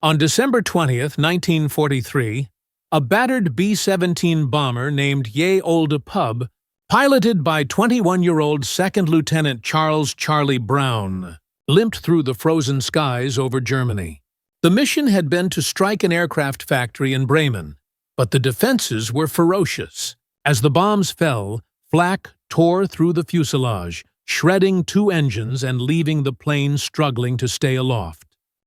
On December 20, 1943, a battered B-17 bomber named Ye Olde Pub, piloted by 21-year-old Second Lieutenant Charles "Charlie" Brown, limped through the frozen skies over Germany. The mission had been to strike an aircraft factory in Bremen, but the defenses were ferocious. As the bombs fell, flak tore through the fuselage, shredding 2 engines and leaving the plane struggling to stay aloft.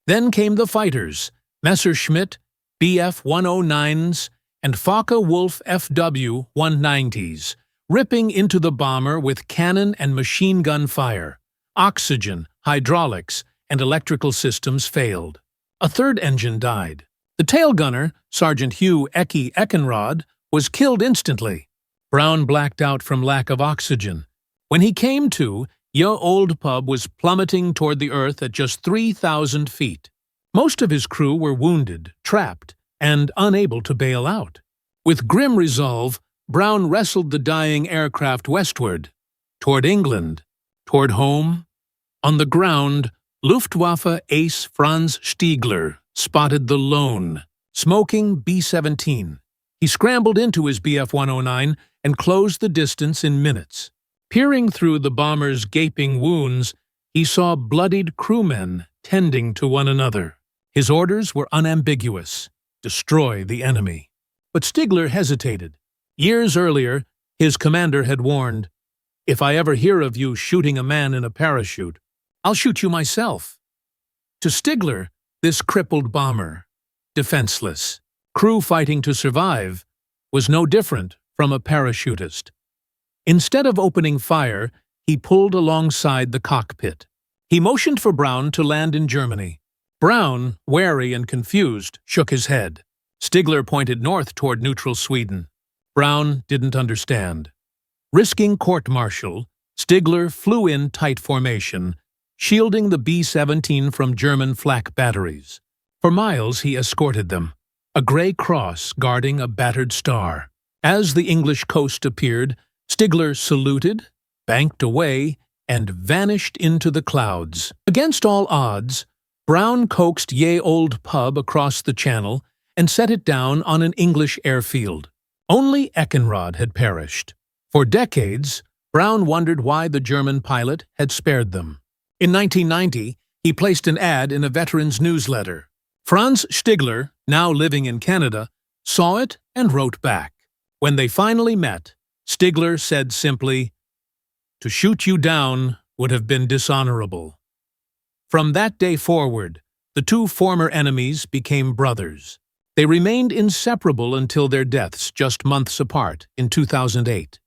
Then came the fighters, Messerschmitt Bf-109s and Focke-Wulf FW-190s, ripping into the bomber with cannon and machine gun fire. Oxygen, hydraulics, and electrical systems failed. A 3rd engine died. The tail gunner, Sergeant Hugh Ecke Eckenrod, was killed instantly. Brown blacked out from lack of oxygen. When he came to, Ye Olde Pub was plummeting toward the earth at just 3,000 feet. Most of his crew were wounded, trapped, and unable to bail out. With grim resolve, Brown wrestled the dying aircraft westward, toward England, toward home. On the ground, Luftwaffe ace Franz Stigler spotted the lone, smoking B-17. He scrambled into his Bf-109 and closed the distance in minutes. Peering through the bomber's gaping wounds, he saw bloodied crewmen tending to one another. His orders were unambiguous: destroy the enemy. But Stigler hesitated. Years earlier, his commander had warned, "If I ever hear of you shooting a man in a parachute, I'll shoot you myself." To Stigler, this crippled bomber, defenseless, crew fighting to survive, was no different from a parachutist. Instead of opening fire, he pulled alongside the cockpit. He motioned for Brown to land in Germany. Brown, wary and confused, shook his head. Stigler pointed north toward neutral Sweden. Brown didn't understand. Risking court-martial, Stigler flew in tight formation, shielding the B-17 from German flak batteries. For miles he escorted them, a gray cross guarding a battered star. As the English coast appeared, Stigler saluted, banked away, and vanished into the clouds. Against all odds, Brown coaxed Ye Olde Pub across the channel and set it down on an English airfield. Only Eckenrod had perished. For decades, Brown wondered why the German pilot had spared them. In 1990, he placed an ad in a veterans newsletter. Franz Stigler, now living in Canada, saw it and wrote back. When they finally met, Stigler said simply, "To shoot you down would have been dishonorable." From that day forward, the 2 former enemies became brothers. They remained inseparable until their deaths just months apart in 2008.